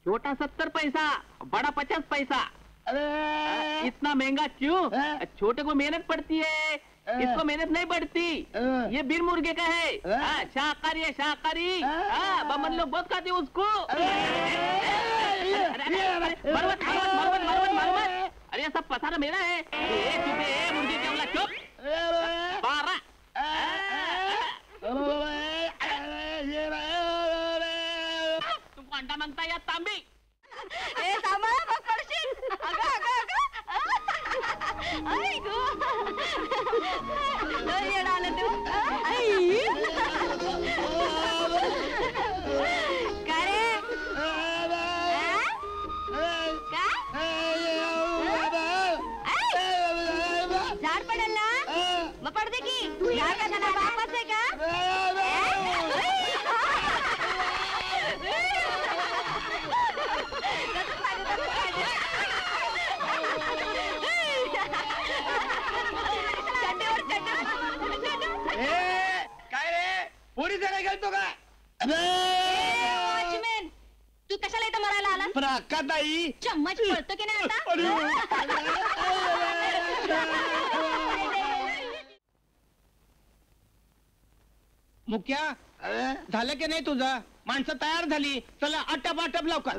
छोटा 70 पैसा, बड़ा 50 पैसा। इतना महंगा क्यों? छोटे को मेहनत पड़ती है, इसको मेहनत नहीं पड़ती। ये बीर मुर्गे का है, शाकाहारी है, शाकाहारी। बमन लोग बहुत खाते हैं उसको। अरे ये सब पसारा मेरा है। मुर्गे के औलाद चुप। 12 तुमको अंडा मांगता है या तांबी? ए तांबा पकडशील. अगं अगं अगं. आई गो. लय येड आलं तू. आई. काय रे? झाड पडेल ना मग पडते की तू या का ना वापस आहे का? काय रे पोरी जरा गेलतो का? वॉचमॅन तू कशाला इथं मरायला आला? प्राकाताई चम्मच पडतो की नाही आता? मुख्या झालं की नाही तुझं? माणसं तयार झाली, चला आटप आटप लवकर.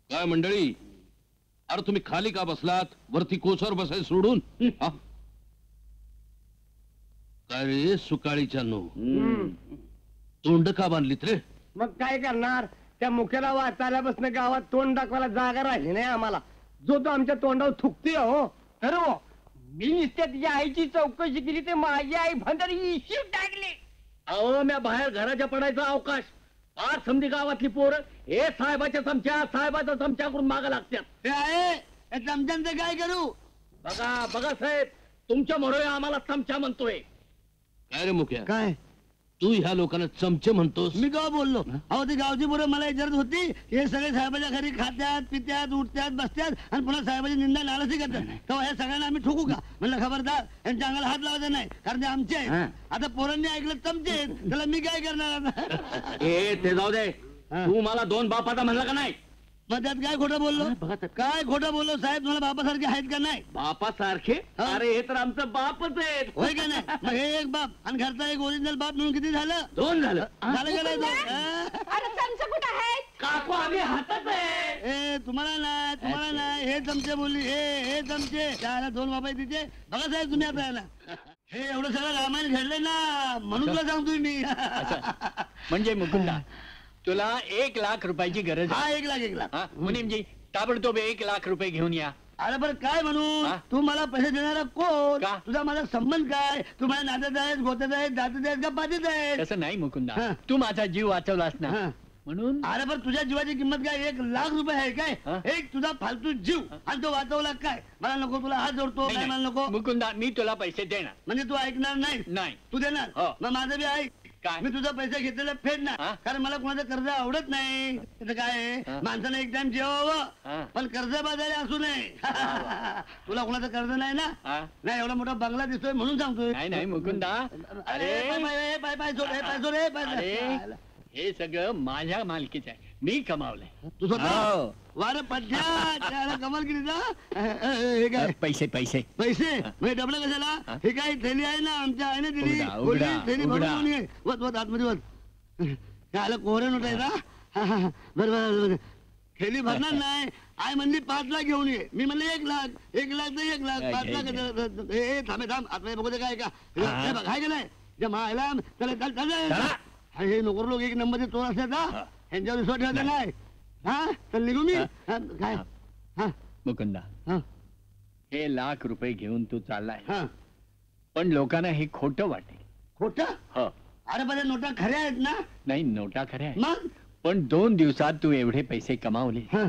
काय मंडळी, अरे तुम्ही खाली का बसलात? वरती कोसर बसाय सोडून. काय रे सुकाळीच्या नो तोंड का बांधलीत रे? मग काय करणार, त्या मुख्याला वाचायला बसणं गावात तोंड दाखवायला जागा राहिली नाही आम्हाला. जो तो आमच्या तोंडावर थुकते हो. खरं हो, मी नुसत्या तिच्या आईची चौकशी केली ते माझी आई भंडारी इश्यू टाकली. अहो म्या बाहेर घराच्या पडायचा अवकाश. आज समधी गावातली पोरं हे साहेबाच्या चमच्या साहेबाच्या चमच्याकडून मागा लागतात. चमच्यांचं काय करू? बघा बघा साहेब, तुमच्या म्हणून आम्हाला चमचा म्हणतोय. काय रे मुख्या, काय तू तू ह्या लोकांना चमचे म्हणतोस? मी का बोललो? अहो ती गावची पोरं मला विचारत होती, हे सगळे साहेबाच्या घरी खात्यात पित्यात उठत्यात बसत्यात आणि पुन्हा साहेबाची निंदा नाराजी करतात, तेव्हा हे सगळ्यांना आम्ही ठोकू का? म्हणलं खबरदार, यांच्या अंगाला हात लावायचा नाही, कारण ते आमचे आहेत. आता पोरांनी ऐकलं चमचे आहेत, त्याला मी काय करणार आता? ते जाऊ दे. तू मला 2 बापाचा म्हणला का नाही? मग त्यात काय खोटं बोललो? काय खोटं बोललो साहेब? तुम्हाला बापासारखे आहेत का नाही? बापासारखे? हा. अरे हे तर आमचं बापच आहेत. होय का नाही? मग हे एक बाप आणि घरचा एक ओरिजिनल बाप म्हणून किती झालं? 2 झालं. झालं का नाही दोन? अरे चमचं कुठं आहे? काकू आम्ही हातात आहे. ए तुम्हाला नाही हे चमचे बोलली, हे चमचे त्याला 2 बाबा आहे तिचे. बघा साहेब तुम्ही आता याला हे एवढं सगळं रामायण घडलंय ना, म्हणून तुला सांगतोय मी. म्हणजे मुकुंदा, तुला 1 लाख रुपयाची गरज हा आहे. 1 लाख हा, मुनीमजी ताबडतोब 1 लाख रुपये घेऊन या. अरे बरं काय म्हणून? हा? तू मला पैसे देणारा कोण? का? तुझा माझा संबंध काय? तू माझ्या नात्यात आहेस, गोत्यात आहेस, दात्यात आहेस का पातीत आहेस? तसं नाही मुकुंदा, हा. तू माझा जीव वाचवलास ना, हा. म्हणून. अरे पण तुझ्या जीवाची किंमत काय? 1 लाख रुपये आहे काय? हा? एक तुझा फालतू जीव आणि तो वाचवला काय? मला नको, तुला हात जोडतो, नाही, काय मला नाही. नको. मुकुंदा, मी तुला पैसे देणार म्हणजे तू ऐकणार नाही? नाही. तू देणार? हो. मग माझं बी ऐक. काय? मी तुझा पैसे घेतलेला फेडणार, हा? कारण मला कुणाचं कर्ज आवडत नाही. त्याचं काय आहे? हा? माणसानं एक टाइम हा. जेवावं, पण कर्ज बाजारी असू नये. तुला कुणाचं कर्ज नाही ना? हा? नाही, एवढा मोठा बंगला दिसतोय म्हणून सांगतोय. नाही नाही मुकुंदा, अरे पाय पाय सोड, पाय सोड, पाय अरे हे सगळं माझ्या मालकीचं आहे, मी कमावलंय. तू स्वतः हो. वार पद्या त्याला कमाल केली ना. हे काय पैसे पैसे पैसे म्हणजे डबल कशाला? हे काय थैली आहे ना, आमच्या आहे ना दिली उघडा, उघडा, थैली भरून उघडा. घेऊन ये. वत वत आतमध्ये वत. आलं कोहरे नोट आहे ना. बरोबर. थैली भरणार नाही. आय म्हणली 5 लाख घेऊन ये. मी म्हणलं 1 लाख. 1 लाख तर 1 लाख, 5 लाख. हे थांबे थांब, आतमध्ये बघू दे काय का. हे बघ हाय का नाही? जे मायला त्याला हे नोकर लोक 1 नंबरचे चोर असतात ना, ह्यांच्यावर विश्वास ठेवायचा नाही. हा चल निघू मी. काय? हा मुकुंदा, हा हे लाख रुपये घेऊन तू चाललाय, हा पण लोकांना हे खोटं वाटेल. खोटं? हो. अरे बरं, नोटा खऱ्या आहेत ना? नाही, नोटा खऱ्या आहेत, मग पण 2 दिवसात तू एवढे पैसे कमावले, हा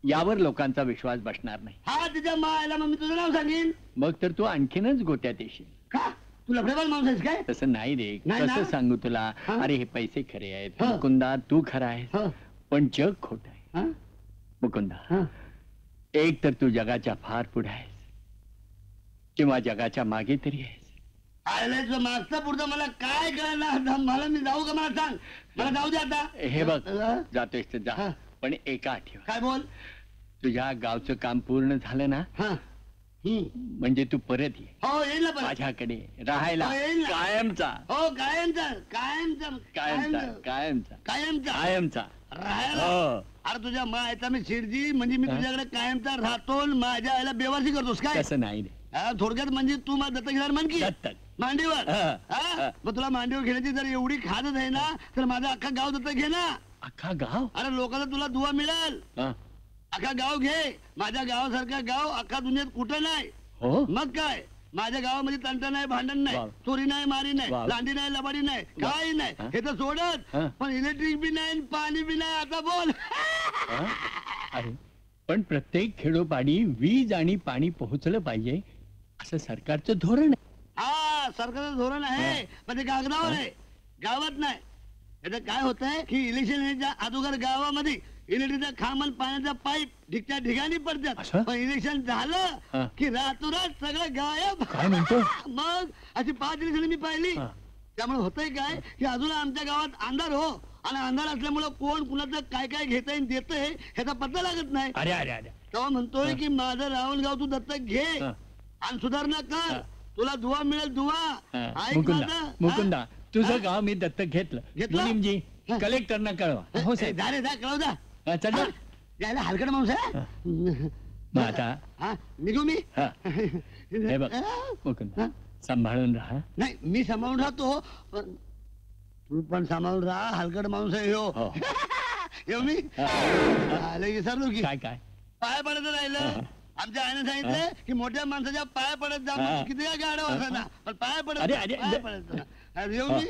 यावर लोकांचा विश्वास बसणार नाही. हा तिच्या मायला मग मी तुझं नाव सांगेन मग तर तू आणखीनच गोट्यात येशील. का? तू लफडेबाज माणूस आहेस काय? तसं नाही रे, नाही ना? कसं सांगू तुला? हा? अरे हे पैसे खरे आहेत हा. मुकुंदा, तू खरा आहेस, हा पण जग खोट आहे. हा मुकुंदा, हा एक तर तू जगाच्या फार पुढे आहेस, किंवा जगाच्या मागे तरी आहेस. आयला तुझं मागचं पुढचं मला काय कळणार? मला मी जाऊ का? मला सांग, मला जाऊ दे आता. हे बघ, हा? जातोयस तर जा, हा. पण एका आठवण, काय बोल? तुझ्या गावचं काम पूर्ण झालं ना, हा म्हणजे तू परत ये हो येईल ना पण. माझ्याकडे राहायला, हो, येईल ना. कायमचा हो कायमचा कायमचा कायमचा कायमचा कायमचा कायमचा. राहायला. हो. अरे तुझ्या मायचा मी शिरजी, म्हणजे मी हा? तुझ्याकडे कायमचा राहतो आणि माझ्या आईला बेवासी करतोस काय? तसं नाही रे, हा, थोडक्यात म्हणजे तू मला दत्तक घेणार म्हण की दत्तक. मांडीवर. हा, हा? हा. मग तुला मांडीवर घेण्याची जर एवढी खातच आहे ना, तर माझं अख्खा गाव दत्तक घे ना. अख्खा गाव. अरे लोकांना तुला दुवा मिळेल. हा. अख्खा गाव घे. माझ्या गावासारखा गाव अख्खा दुनियेत कुठं नाही. हो. मग काय, माझ्या गावामध्ये तंटा नाही, भांडण नाही, वाव. चोरी नाही, मारी नाही, वाव. लांडी नाही, लबाडी नाही, काही नाही. हा? हे तर सोडत, हा? पण इलेक्ट्रिक बी नाही, पाणी बी नाही. आता बोल. हा? आहे. पण प्रत्येक खेडोपाडी वीज आणि पाणी पोहोचलं पाहिजे, असं सरकारचं धोरण आहे. हा सरकारचं धोरण आहे, पण ते कागदावर आहे, गावात नाही. याचं काय होत आहे की इलेक्शन याच्या अगोदर गावामध्ये इलेक्ट्रिकचा खांब आणि पाण्याचा पाईप ढिकच्या ठिकाणी असं? पडतात, पण इलेक्शन हा. झालं की रातोरात सगळं गायब. काय म्हणतो? मग अशी 5 इलेक्शन मी पाहिली. हा. त्यामुळे होतंय काय की अजून आमच्या गावात अंधार हो, आणि अंधार असल्यामुळे कोण कुणाचं काय काय घेतंय आणि देतंय ह्याचा पत्ता लागत नाही. अरे अरे अरे. तेव्हा म्हणतोय की माझं रावणगाव तू दत्तक घे हा. आणि सुधारणा कर. हा. तुला दुवा मिळेल, दुवा. हा. ऐक मुकुंदा, माझं. मुकुंदा, हा? तुझं गाव मी दत्तक घेतलं. घेतलं? मुनीमजी, हा. कलेक्टरना कळवा. हो साहेब. जा रे जा, कळव जा. हा, चल ना. यायला हलकट माणूस आहे. मग आता हा निघू मी. हा. हे बघ मुकुंदा, सांभाळून राहा. नाही मी सांभाळून राहतो, पण तू पण सांभाळून राहा. हलकट माणूस आहे हो. हो. येऊ मी. हा. लय विसरलो की काय काय. पाय पडत राहिलं. आमच्या आईने सांगितलं की मोठ्या माणसाच्या पाय पडत जा. हा. किती काय गाड्या वाजना, पण पाय पडत अरे, जा, अरे, पाय पडत जा. अरे, येऊ मी.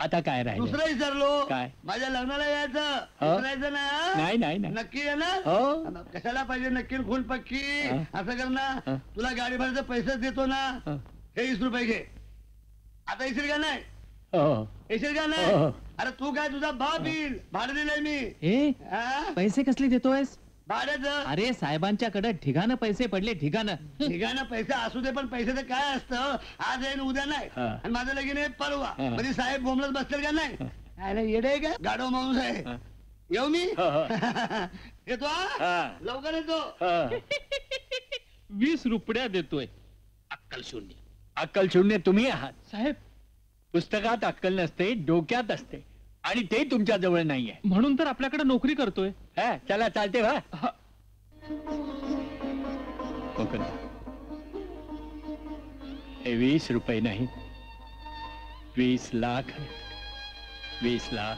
आता काय राहिलं? दुसरं विसरलो. काय? माझ्या लग्नाला यायचं. हो. विसरायचं ना. नाही नाही नाही. नक्की येणार. हो. कशाला पाहिजे नक्की खून पक्की. हा. असं कर ना, हा. तुला गाडी भाड्याचे पैसे देतो ना, हा. हे 20 रुपये घे. आता येशील का नाही हो. येशील का हो. नाही अरे तू काय तुझा बाप येईल भाडं दिलंय मी ए हा? पैसे कसले देतोयस भाड्याचं अरे साहेबांच्याकडे ठिकाणं पैसे पडले ठिकाणं ठिकाणं पैसे असू दे पण पैशाचं काय असतं आज आहे आणि उद्या नाही हा. आणि माझं लगीन आहे परवा हा. म्हणजे साहेब बोंबलत बसतील का नाही अरे येडे आहे का गाडो माणूस आहे येऊ मी हो, हो. येतो हा? हा. लवकर येतो हा. 20 रुपया देतोय अक्कल शून्य. अक्कल शून्य तुम्ही आहात साहेब पुस्तकात अक्कल नसते डोक्यात असते आणि ते तुमच्या जवळ नाहीये म्हणून तर आपल्याकडे नोकरी करतोय हा, चला चालते वा हा. हे 20 रुपये नाही 20 लाख 20 लाख